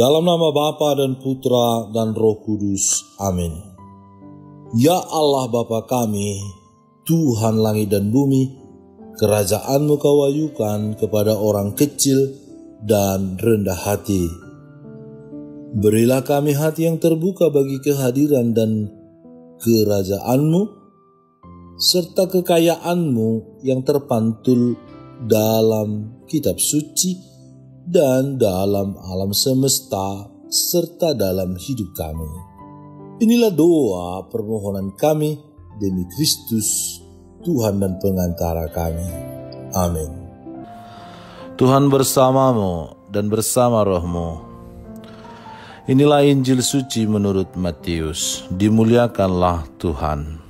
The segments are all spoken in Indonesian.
Dalam nama Bapa dan Putra dan Roh Kudus. Amin. Ya Allah Bapa kami, Tuhan langit dan bumi, kerajaan-Mu Kau wahyukan kepada orang kecil dan rendah hati. Berilah kami hati yang terbuka bagi kehadiran dan kerajaan-Mu, serta kekayaan-Mu yang terpantul dalam kitab suci dan dalam alam semesta, serta dalam hidup kami. Inilah doa permohonan kami demi Kristus, Tuhan dan pengantara kami. Amin. Tuhan bersamamu dan bersama rohmu. Inilah Injil suci menurut Matius. Dimuliakanlah Tuhan.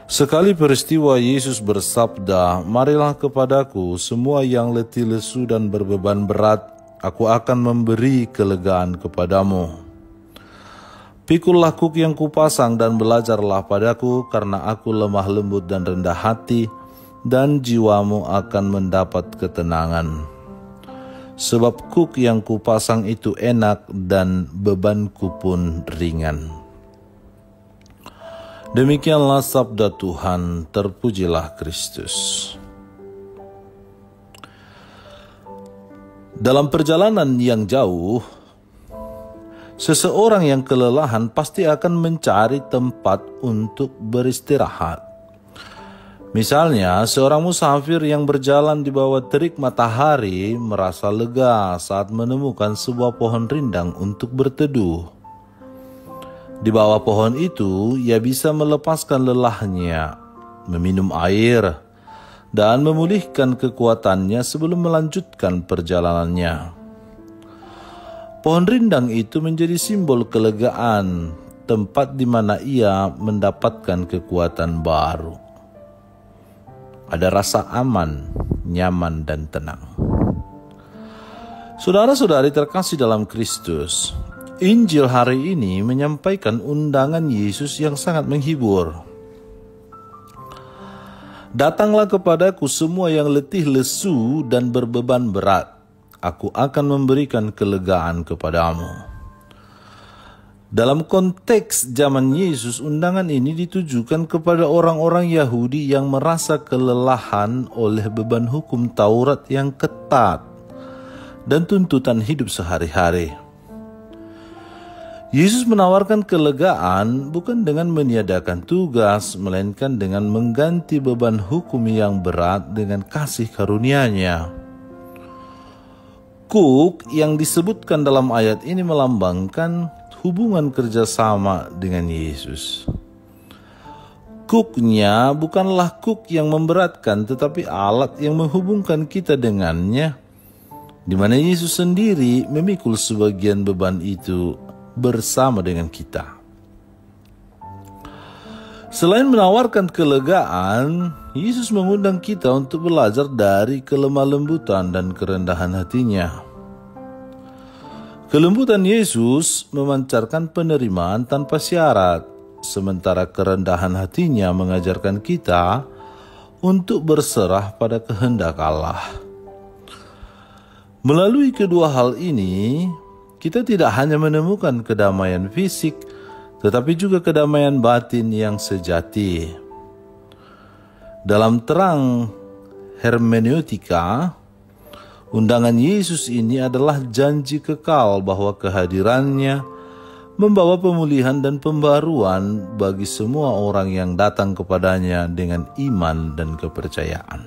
Sekali peristiwa Yesus bersabda, "Marilah kepadaku semua yang letih lesu dan berbeban berat, aku akan memberi kelegaan kepadamu. Pikullah kuk yang kupasang dan belajarlah padaku, karena aku lemah lembut dan rendah hati, dan jiwamu akan mendapat ketenangan. Sebab kuk yang kupasang itu enak dan bebanku pun ringan." Demikianlah sabda Tuhan, terpujilah Kristus. Dalam perjalanan yang jauh, seseorang yang kelelahan pasti akan mencari tempat untuk beristirahat. Misalnya, seorang musafir yang berjalan di bawah terik matahari merasa lega saat menemukan sebuah pohon rindang untuk berteduh. Di bawah pohon itu, ia bisa melepaskan lelahnya, meminum air, dan memulihkan kekuatannya sebelum melanjutkan perjalanannya. Pohon rindang itu menjadi simbol kelegaan, tempat di mana ia mendapatkan kekuatan baru. Ada rasa aman, nyaman, dan tenang. Saudara-saudari terkasih dalam Kristus, Injil hari ini menyampaikan undangan Yesus yang sangat menghibur. "Datanglah kepadaku semua yang letih lesu dan berbeban berat, aku akan memberikan kelegaan kepadamu." Dalam konteks zaman Yesus, undangan ini ditujukan kepada orang-orang Yahudi yang merasa kelelahan oleh beban hukum Taurat yang ketat dan tuntutan hidup sehari-hari. Yesus menawarkan kelegaan bukan dengan meniadakan tugas, melainkan dengan mengganti beban hukum yang berat dengan kasih karunia-Nya. Kuk yang disebutkan dalam ayat ini melambangkan hubungan kerjasama dengan Yesus. Kuknya bukanlah kuk yang memberatkan, tetapi alat yang menghubungkan kita dengannya, di mana Yesus sendiri memikul sebagian beban itu bersama dengan kita. Selain menawarkan kelegaan, Yesus mengundang kita untuk belajar dari kelemah lembutan dan kerendahan hatinya. Kelembutan Yesus memancarkan penerimaan tanpa syarat, sementara kerendahan hatinya mengajarkan kita untuk berserah pada kehendak Allah. Melalui kedua hal ini, kita tidak hanya menemukan kedamaian fisik, tetapi juga kedamaian batin yang sejati. Dalam terang hermeneutika, undangan Yesus ini adalah janji kekal bahwa kehadirannya membawa pemulihan dan pembaruan bagi semua orang yang datang kepadanya dengan iman dan kepercayaan.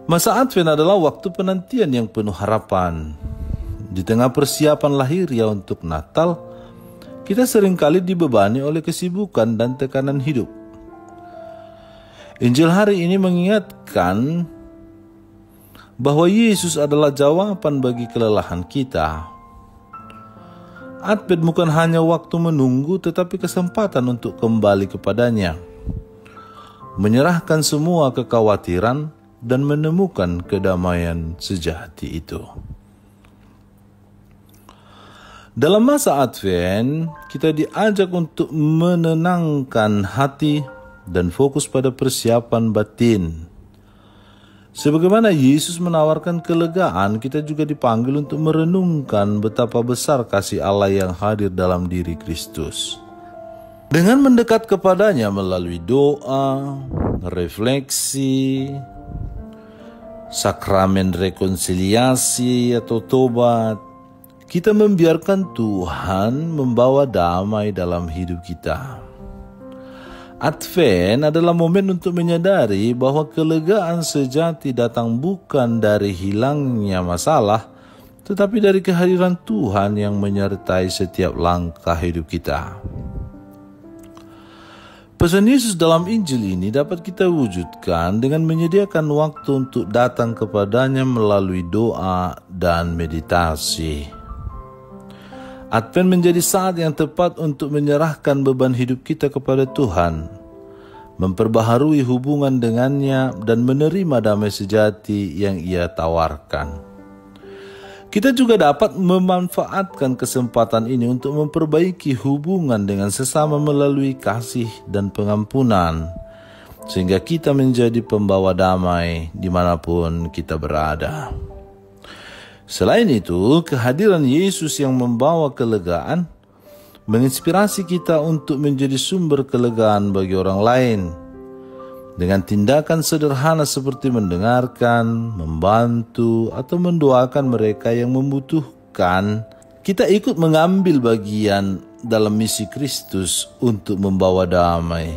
Masa Advent adalah waktu penantian yang penuh harapan. Di tengah persiapan lahiriah untuk Natal, kita seringkali dibebani oleh kesibukan dan tekanan hidup. Injil hari ini mengingatkan bahwa Yesus adalah jawaban bagi kelelahan kita. Advent bukan hanya waktu menunggu, tetapi kesempatan untuk kembali kepadanya, menyerahkan semua kekhawatiran dan menemukan kedamaian sejati itu. Dalam masa Advent, kita diajak untuk menenangkan hati dan fokus pada persiapan batin. Sebagaimana Yesus menawarkan kelegaan, kita juga dipanggil untuk merenungkan betapa besar kasih Allah yang hadir dalam diri Kristus. Dengan mendekat kepadanya melalui doa, refleksi, sakramen rekonsiliasi atau tobat, kita membiarkan Tuhan membawa damai dalam hidup kita. Advent adalah momen untuk menyadari bahwa kelegaan sejati datang bukan dari hilangnya masalah, tetapi dari kehadiran Tuhan yang menyertai setiap langkah hidup kita. Pesan Yesus dalam Injil ini dapat kita wujudkan dengan menyediakan waktu untuk datang kepadanya melalui doa dan meditasi. Advent menjadi saat yang tepat untuk menyerahkan beban hidup kita kepada Tuhan, memperbaharui hubungan dengannya, dan menerima damai sejati yang Ia tawarkan. Kita juga dapat memanfaatkan kesempatan ini untuk memperbaiki hubungan dengan sesama melalui kasih dan pengampunan, sehingga kita menjadi pembawa damai dimanapun kita berada. Selain itu, kehadiran Yesus yang membawa kelegaan menginspirasi kita untuk menjadi sumber kelegaan bagi orang lain. Dengan tindakan sederhana seperti mendengarkan, membantu, atau mendoakan mereka yang membutuhkan, kita ikut mengambil bagian dalam misi Kristus untuk membawa damai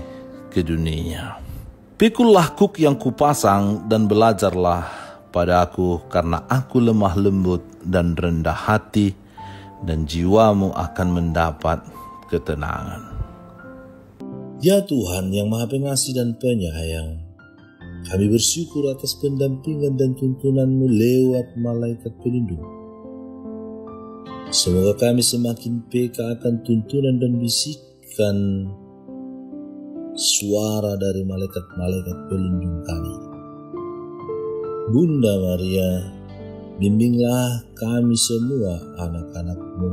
ke dunia. Pikullah kuk yang kupasang dan belajarlah pada aku, karena aku lemah lembut dan rendah hati, dan jiwamu akan mendapat ketenangan. Ya Tuhan yang Maha Pengasih dan Penyayang, kami bersyukur atas pendampingan dan tuntunan-Mu lewat malaikat pelindung. Semoga kami semakin peka akan tuntunan dan bisikan suara dari malaikat-malaikat pelindung kami. Bunda Maria, bimbinglah kami semua anak-anak-Mu.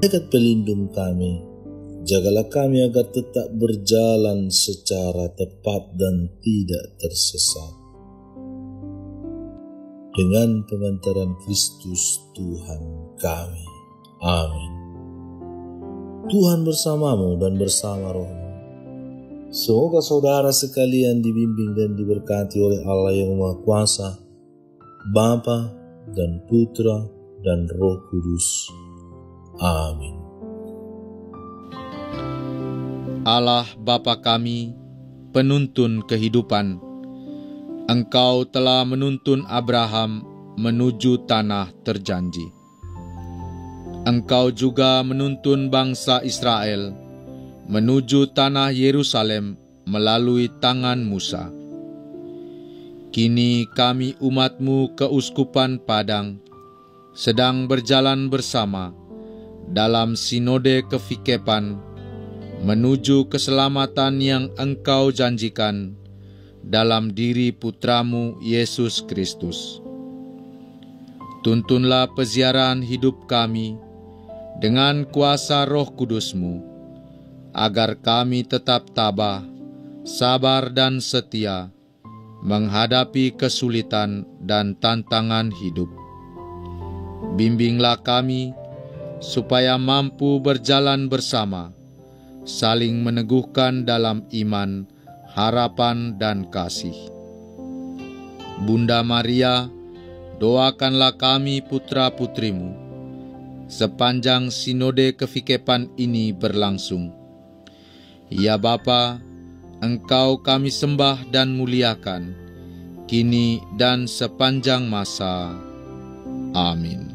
Malaikat pelindung kami, jagalah kami agar tetap berjalan secara tepat dan tidak tersesat. Dengan pengantaran Kristus Tuhan kami. Amin. Tuhan bersamamu dan bersama rohmu. Semoga saudara sekalian dibimbing dan diberkati oleh Allah yang Maha Kuasa, Bapa dan Putra dan Roh Kudus. Amin. Allah Bapa kami, penuntun kehidupan, Engkau telah menuntun Abraham menuju tanah terjanji. Engkau juga menuntun bangsa Israel menuju tanah Yerusalem melalui tangan Musa. Kini kami umat-Mu keuskupan Padang sedang berjalan bersama dalam sinode kefikepan menuju keselamatan yang Engkau janjikan dalam diri Putra-Mu Yesus Kristus. Tuntunlah peziarahan hidup kami dengan kuasa Roh Kudus-Mu, agar kami tetap tabah, sabar dan setia menghadapi kesulitan dan tantangan hidup. Bimbinglah kami supaya mampu berjalan bersama, saling meneguhkan dalam iman, harapan dan kasih. Bunda Maria, doakanlah kami putra-putrimu sepanjang sinode kefikepan ini berlangsung. Ya Bapa, Engkau kami sembah dan muliakan, kini dan sepanjang masa. Amin.